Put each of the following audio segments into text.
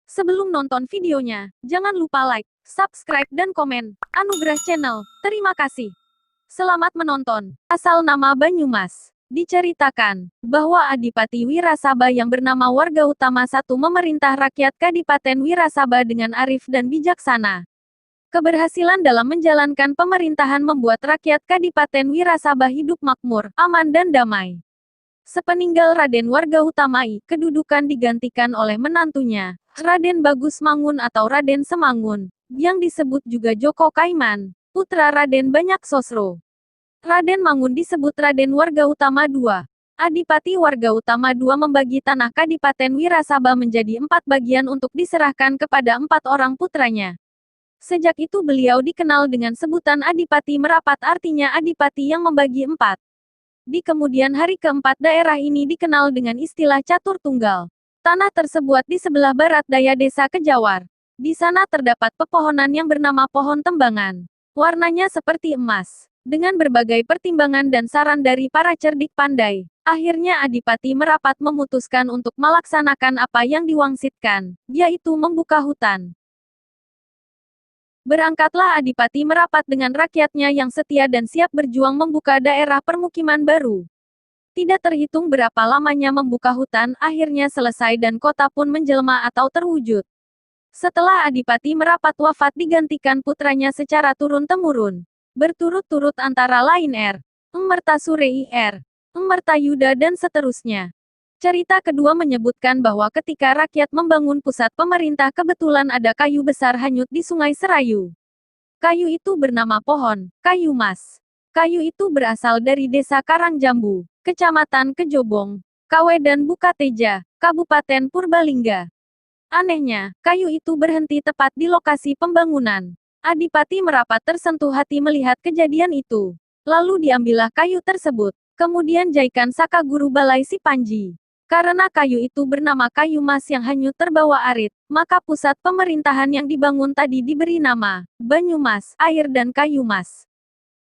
Sebelum nonton videonya, jangan lupa like, subscribe dan komen. Anugerah Channel, terima kasih. Selamat menonton. Asal nama Banyumas. Diceritakan bahwa Adipati Wirasaba yang bernama Warga Utama I memerintah rakyat Kadipaten Wirasaba dengan arif dan bijaksana. Keberhasilan dalam menjalankan pemerintahan membuat rakyat Kadipaten Wirasaba hidup makmur, aman dan damai. Sepeninggal Raden Warga Utama I, kedudukan digantikan oleh menantunya, Raden Bagus Mangun atau Raden Semangun, yang disebut juga Joko Kaiman, putra Raden Banyak Sosro. Raden Mangun disebut Raden Warga Utama II. Adipati Warga Utama II membagi tanah Kadipaten Wirasaba menjadi 4 bagian untuk diserahkan kepada 4 orang putranya. Sejak itu beliau dikenal dengan sebutan Adipati Merapat, artinya Adipati yang membagi 4. Di kemudian hari keempat daerah ini dikenal dengan istilah Catur Tunggal. Tanah tersebuat di sebelah barat daya desa Kejawar. Di sana terdapat pepohonan yang bernama pohon tembangan. Warnanya seperti emas. Dengan berbagai pertimbangan dan saran dari para cerdik pandai, akhirnya Adipati Merapat memutuskan untuk melaksanakan apa yang diwangsitkan, yaitu membuka hutan. Berangkatlah Adipati Merapat dengan rakyatnya yang setia dan siap berjuang membuka daerah permukiman baru. Tidak terhitung berapa lamanya membuka hutan, akhirnya selesai dan kota pun menjelma atau terwujud. Setelah Adipati Merapat wafat digantikan putranya secara turun-temurun. Berturut-turut antara lain Mertasurei Mertayuda dan seterusnya. Cerita kedua menyebutkan bahwa ketika rakyat membangun pusat pemerintah kebetulan ada kayu besar hanyut di Sungai Serayu. Kayu itu bernama pohon, kayu mas. Kayu itu berasal dari desa Karangjambu, Kecamatan Kejobong, Kawe dan Bukateja, Kabupaten Purbalingga. Anehnya, kayu itu berhenti tepat di lokasi pembangunan. Adipati Merapat tersentuh hati melihat kejadian itu. Lalu diambillah kayu tersebut. Kemudian jaikan Saka Guru Balai Si Panji. Karena kayu itu bernama kayu mas yang hanyut terbawa arit, maka pusat pemerintahan yang dibangun tadi diberi nama Banyumas, air dan kayu mas.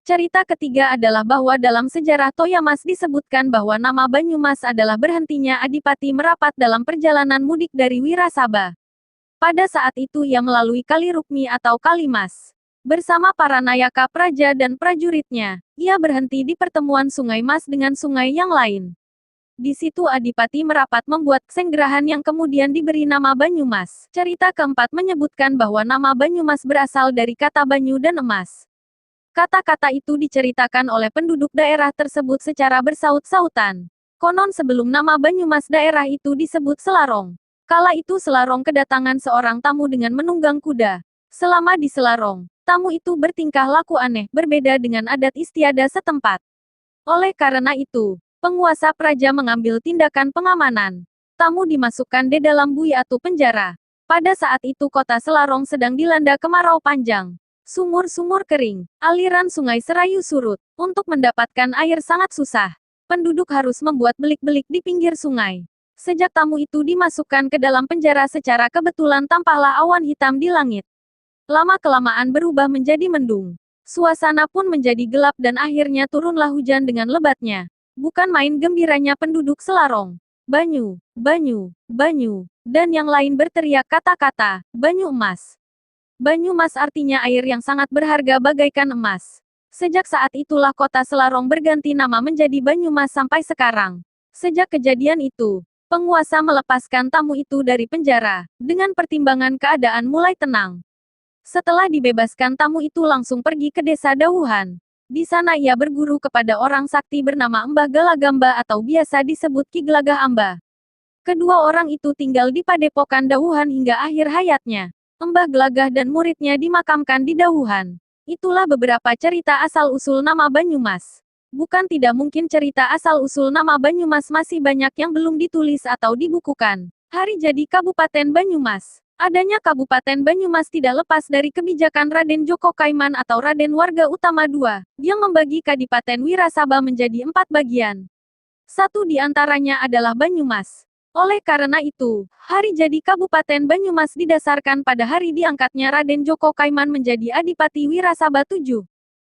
Cerita ketiga adalah bahwa dalam sejarah Toyamas disebutkan bahwa nama Banyumas adalah berhentinya Adipati Merapat dalam perjalanan mudik dari Wirasaba. Pada saat itu ia melalui Kali Rukmi atau Kalimas. Bersama para nayaka praja dan prajuritnya, ia berhenti di pertemuan Sungai Mas dengan sungai yang lain. Di situ Adipati Merapat membuat senggerahan yang kemudian diberi nama Banyumas. Cerita keempat menyebutkan bahwa nama Banyumas berasal dari kata banyu dan emas. Kata-kata itu diceritakan oleh penduduk daerah tersebut secara bersaut-sautan. Konon sebelum nama Banyumas daerah itu disebut Selarong. Kala itu Selarong kedatangan seorang tamu dengan menunggang kuda. Selama di Selarong, tamu itu bertingkah laku aneh, berbeda dengan adat istiadat setempat. Oleh karena itu, penguasa praja mengambil tindakan pengamanan. Tamu dimasukkan di dalam bui atau penjara. Pada saat itu kota Selarong sedang dilanda kemarau panjang. Sumur-sumur kering, aliran sungai Serayu surut. Untuk mendapatkan air sangat susah. Penduduk harus membuat belik-belik di pinggir sungai. Sejak tamu itu dimasukkan ke dalam penjara secara kebetulan tampaklah awan hitam di langit. Lama-kelamaan berubah menjadi mendung. Suasana pun menjadi gelap dan akhirnya turunlah hujan dengan lebatnya. Bukan main gembiranya penduduk Selarong. Banyu, banyu, banyu, dan yang lain berteriak kata-kata, banyu emas. Banyu emas artinya air yang sangat berharga bagaikan emas. Sejak saat itulah kota Selarong berganti nama menjadi Banyumas sampai sekarang. Sejak kejadian itu, penguasa melepaskan tamu itu dari penjara, dengan pertimbangan keadaan mulai tenang. Setelah dibebaskan tamu itu langsung pergi ke desa Dauhan. Di sana ia berguru kepada orang sakti bernama Mbah Gelagamba atau biasa disebut Ki Gelagah Amba. Kedua orang itu tinggal di Padepokan Dauhan hingga akhir hayatnya. Mbah Gelagah dan muridnya dimakamkan di Dauhan. Itulah beberapa cerita asal-usul nama Banyumas. Bukan tidak mungkin cerita asal-usul nama Banyumas masih banyak yang belum ditulis atau dibukukan. Hari jadi Kabupaten Banyumas. Adanya Kabupaten Banyumas tidak lepas dari kebijakan Raden Joko Kaiman atau Raden Warga Utama II, yang membagi Kadipaten Wirasaba menjadi 4 bagian. Satu di antaranya adalah Banyumas. Oleh karena itu, hari jadi Kabupaten Banyumas didasarkan pada hari diangkatnya Raden Joko Kaiman menjadi Adipati Wirasaba VII.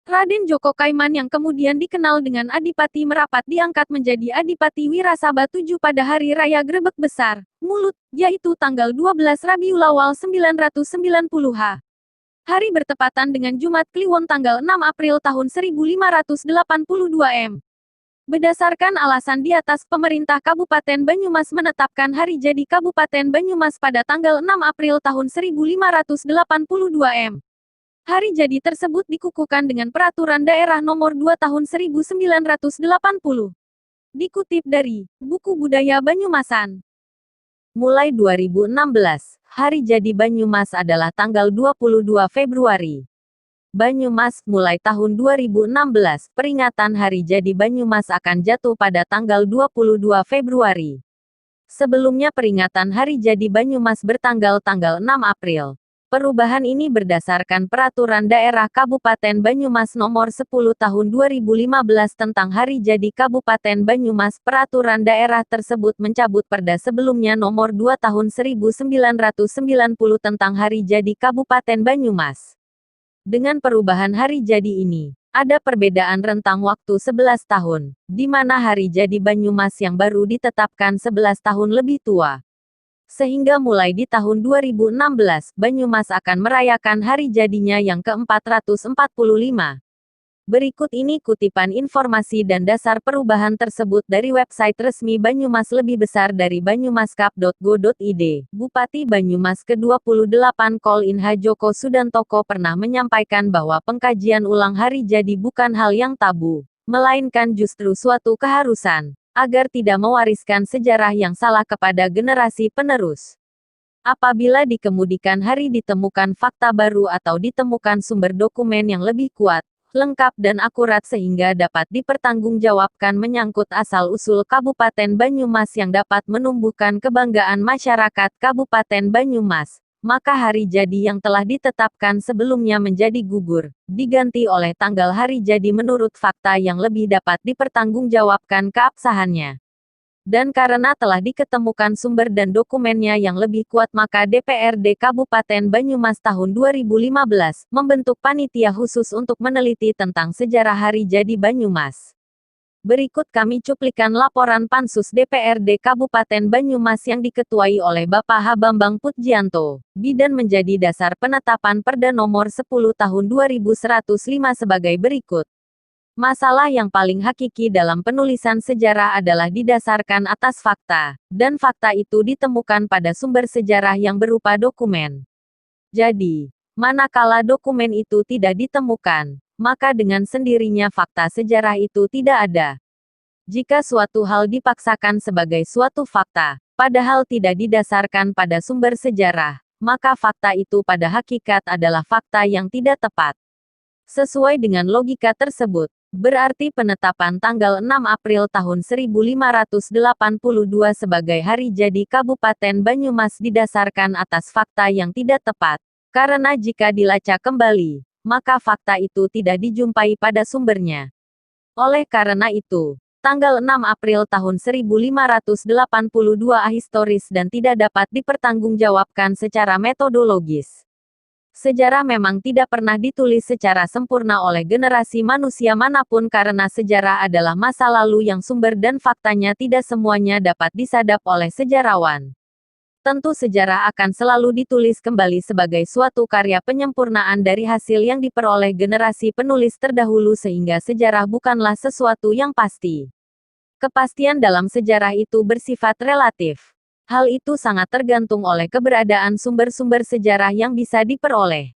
Raden Joko Kaiman yang kemudian dikenal dengan Adipati Merapat diangkat menjadi Adipati Wirasaba VII pada Hari Raya Grebek Besar, Mulut, yaitu tanggal 12 Rabiul Awal 990 Hari bertepatan dengan Jumat Kliwon tanggal 6 April tahun 1582 M. Berdasarkan alasan di atas, pemerintah Kabupaten Banyumas menetapkan hari jadi Kabupaten Banyumas pada tanggal 6 April tahun 1582 M. Hari jadi tersebut dikukuhkan dengan Peraturan Daerah Nomor 2 Tahun 1980. Dikutip dari Buku Budaya Banyumasan. Mulai 2016, hari jadi Banyumas adalah tanggal 22 Februari. Banyumas, mulai tahun 2016, peringatan hari jadi Banyumas akan jatuh pada tanggal 22 Februari. Sebelumnya peringatan hari jadi Banyumas bertanggal tanggal 6 April. Perubahan ini berdasarkan Peraturan Daerah Kabupaten Banyumas Nomor 10 Tahun 2015 tentang Hari Jadi Kabupaten Banyumas. Peraturan daerah tersebut mencabut Perda sebelumnya Nomor 2 Tahun 1990 tentang Hari Jadi Kabupaten Banyumas. Dengan perubahan hari jadi ini, ada perbedaan rentang waktu 11 tahun, di mana hari jadi Banyumas yang baru ditetapkan 11 tahun lebih tua. Sehingga mulai di tahun 2016, Banyumas akan merayakan hari jadinya yang ke-445. Berikut ini kutipan informasi dan dasar perubahan tersebut dari website resmi Banyumas. Lebih besar dari banyumaskap.go.id, Bupati Banyumas ke-28 Kol Inha Joko Sudantoko pernah menyampaikan bahwa pengkajian ulang hari jadi bukan hal yang tabu, melainkan justru suatu keharusan, agar tidak mewariskan sejarah yang salah kepada generasi penerus. Apabila di kemudian hari ditemukan fakta baru atau ditemukan sumber dokumen yang lebih kuat, lengkap dan akurat sehingga dapat dipertanggungjawabkan menyangkut asal-usul Kabupaten Banyumas yang dapat menumbuhkan kebanggaan masyarakat Kabupaten Banyumas, maka hari jadi yang telah ditetapkan sebelumnya menjadi gugur, diganti oleh tanggal hari jadi menurut fakta yang lebih dapat dipertanggungjawabkan keabsahannya. Dan karena telah diketemukan sumber dan dokumennya yang lebih kuat, maka DPRD Kabupaten Banyumas tahun 2015 membentuk panitia khusus untuk meneliti tentang sejarah hari jadi Banyumas. Berikut kami cuplikan laporan Pansus DPRD Kabupaten Banyumas yang diketuai oleh Bapak H. Bambang Putjianto, Bidan menjadi dasar penetapan Perda Nomor 10 Tahun 2105 sebagai berikut. Masalah yang paling hakiki dalam penulisan sejarah adalah didasarkan atas fakta, dan fakta itu ditemukan pada sumber sejarah yang berupa dokumen. Jadi, manakala dokumen itu tidak ditemukan, maka dengan sendirinya fakta sejarah itu tidak ada. Jika suatu hal dipaksakan sebagai suatu fakta, padahal tidak didasarkan pada sumber sejarah, maka fakta itu pada hakikat adalah fakta yang tidak tepat. Sesuai dengan logika tersebut, berarti penetapan tanggal 6 April tahun 1582 sebagai hari jadi Kabupaten Banyumas didasarkan atas fakta yang tidak tepat, karena jika dilacak kembali, maka fakta itu tidak dijumpai pada sumbernya. Oleh karena itu, tanggal 6 April tahun 1582 ahistoris dan tidak dapat dipertanggungjawabkan secara metodologis. Sejarah memang tidak pernah ditulis secara sempurna oleh generasi manusia manapun karena sejarah adalah masa lalu yang sumber dan faktanya tidak semuanya dapat disadap oleh sejarawan. Tentu sejarah akan selalu ditulis kembali sebagai suatu karya penyempurnaan dari hasil yang diperoleh generasi penulis terdahulu sehingga sejarah bukanlah sesuatu yang pasti. Kepastian dalam sejarah itu bersifat relatif. Hal itu sangat tergantung oleh keberadaan sumber-sumber sejarah yang bisa diperoleh.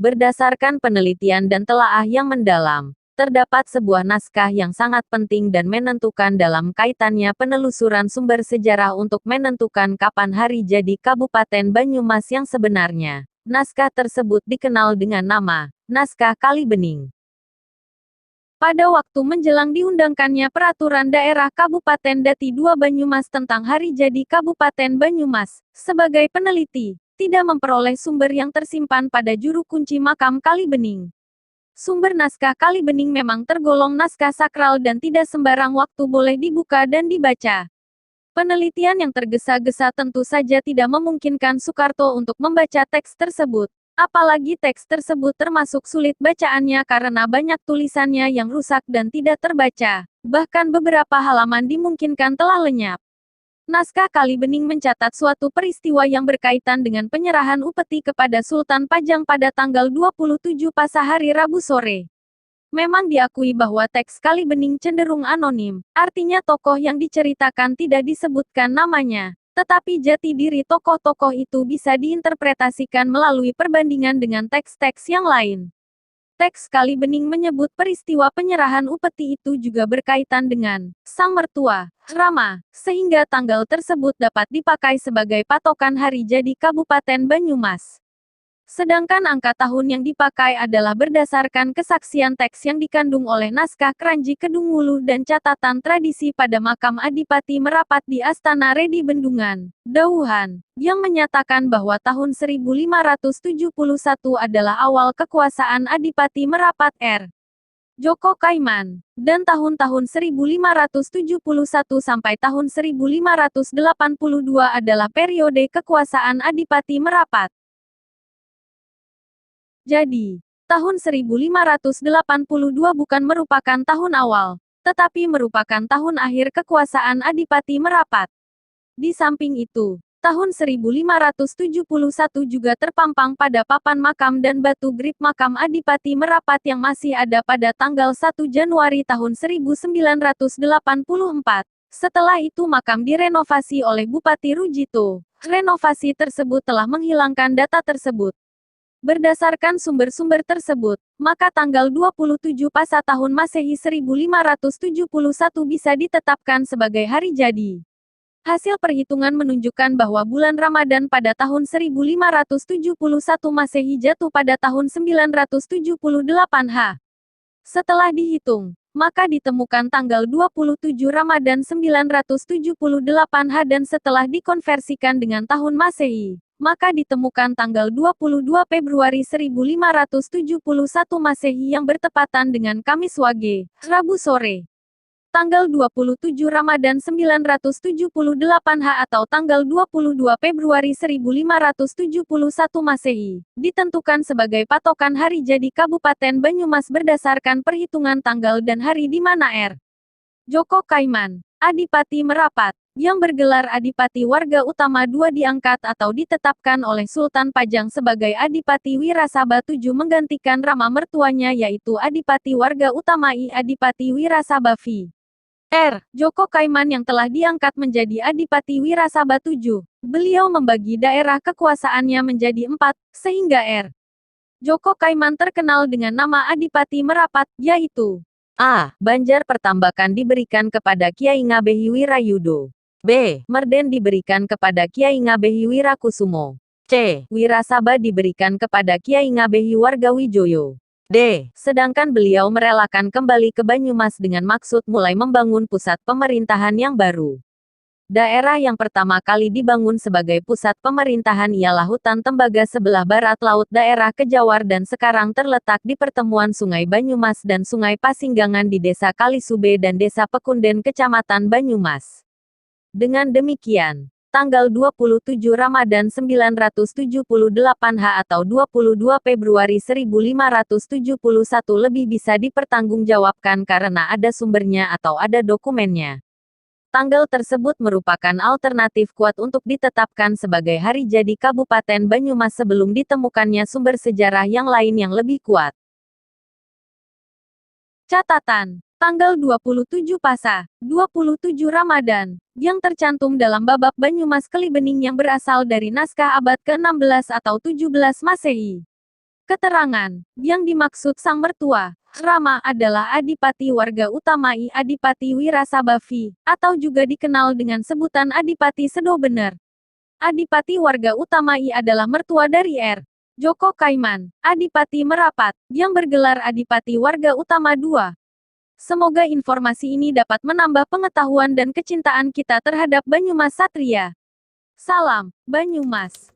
Berdasarkan penelitian dan telaah yang mendalam, terdapat sebuah naskah yang sangat penting dan menentukan dalam kaitannya penelusuran sumber sejarah untuk menentukan kapan hari jadi Kabupaten Banyumas yang sebenarnya. Naskah tersebut dikenal dengan nama Naskah Kali Bening. Pada waktu menjelang diundangkannya Peraturan Daerah Kabupaten Dati II Banyumas tentang hari jadi Kabupaten Banyumas, sebagai peneliti, tidak memperoleh sumber yang tersimpan pada juru kunci makam Kali Bening. Sumber naskah Kali Bening memang tergolong naskah sakral dan tidak sembarang waktu boleh dibuka dan dibaca. Penelitian yang tergesa-gesa tentu saja tidak memungkinkan Soekarto untuk membaca teks tersebut. Apalagi teks tersebut termasuk sulit bacaannya karena banyak tulisannya yang rusak dan tidak terbaca. Bahkan beberapa halaman dimungkinkan telah lenyap. Naskah Kali Bening mencatat suatu peristiwa yang berkaitan dengan penyerahan upeti kepada Sultan Pajang pada tanggal 27 Pasa hari Rabu sore. Memang diakui bahwa teks Kali Bening cenderung anonim, artinya tokoh yang diceritakan tidak disebutkan namanya. Tetapi jati diri tokoh-tokoh itu bisa diinterpretasikan melalui perbandingan dengan teks-teks yang lain. Teks Kali Bening menyebut peristiwa penyerahan upeti itu juga berkaitan dengan sang mertua, Rama, sehingga tanggal tersebut dapat dipakai sebagai patokan hari jadi Kabupaten Banyumas. Sedangkan angka tahun yang dipakai adalah berdasarkan kesaksian teks yang dikandung oleh naskah Kranji Kedung Wuluh dan catatan tradisi pada makam Adipati Merapat di Astana Redi Bendungan, Dauhan, yang menyatakan bahwa tahun 1571 adalah awal kekuasaan Adipati Merapat R. Joko Kaiman, dan tahun-tahun 1571 sampai tahun 1582 adalah periode kekuasaan Adipati Merapat. Jadi, tahun 1582 bukan merupakan tahun awal, tetapi merupakan tahun akhir kekuasaan Adipati Merapat. Di samping itu, tahun 1571 juga terpampang pada papan makam dan batu grip makam Adipati Merapat yang masih ada pada tanggal 1 Januari tahun 1984. Setelah itu makam direnovasi oleh Bupati Rujito. Renovasi tersebut telah menghilangkan data tersebut. Berdasarkan sumber-sumber tersebut, maka tanggal 27 Pasa tahun Masehi 1571 bisa ditetapkan sebagai hari jadi. Hasil perhitungan menunjukkan bahwa bulan Ramadan pada tahun 1571 Masehi jatuh pada tahun 978 H. Setelah dihitung, maka ditemukan tanggal 27 Ramadan 978 H dan setelah dikonversikan dengan tahun Masehi, maka ditemukan tanggal 22 Februari 1571 Masehi yang bertepatan dengan Kamis Wage, Rabu sore. Tanggal 27 Ramadan 978 H atau tanggal 22 Februari 1571 Masehi, ditentukan sebagai patokan hari jadi Kabupaten Banyumas berdasarkan perhitungan tanggal dan hari di mana R. Joko Kaiman, Adipati Merapat, yang bergelar Adipati Warga Utama II diangkat atau ditetapkan oleh Sultan Pajang sebagai Adipati Wirasaba VII menggantikan Rama mertuanya yaitu Adipati Warga Utama I Adipati Wirasaba V. R. Joko Kaiman yang telah diangkat menjadi Adipati Wirasaba VII. Beliau membagi daerah kekuasaannya menjadi 4, sehingga R. Joko Kaiman terkenal dengan nama Adipati Merapat, yaitu A. Banjar Pertambakan diberikan kepada Kiai Ngabehi Wirayudo. B. Merden diberikan kepada Kiai Ngabehi Wirakusumo. C. Wirasaba diberikan kepada Kiai Ngabehi Wargawijoyo. D. Sedangkan beliau merelakan kembali ke Banyumas dengan maksud mulai membangun pusat pemerintahan yang baru. Daerah yang pertama kali dibangun sebagai pusat pemerintahan ialah hutan tembaga sebelah barat laut daerah Kejawar dan sekarang terletak di pertemuan Sungai Banyumas dan Sungai Pasinggangan di Desa Kalisube dan Desa Pekunden Kecamatan Banyumas. Dengan demikian, tanggal 27 Ramadan 978 H atau 22 Februari 1571 lebih bisa dipertanggungjawabkan karena ada sumbernya atau ada dokumennya. Tanggal tersebut merupakan alternatif kuat untuk ditetapkan sebagai hari jadi Kabupaten Banyumas sebelum ditemukannya sumber sejarah yang lain yang lebih kuat. Catatan. Tanggal 27 Pasa, 27 Ramadan, yang tercantum dalam babak Banyumas Kali Bening yang berasal dari naskah abad ke-16 atau 17 Masehi. Keterangan, yang dimaksud sang mertua, Rama adalah Adipati Warga Utama I Adipati Wirasaba V, atau juga dikenal dengan sebutan Adipati Sedo Bener. Adipati Warga Utama I adalah mertua dari R. Joko Kaiman, Adipati Merapat, yang bergelar Adipati Warga Utama II. Semoga informasi ini dapat menambah pengetahuan dan kecintaan kita terhadap Banyumas Satria. Salam, Banyumas.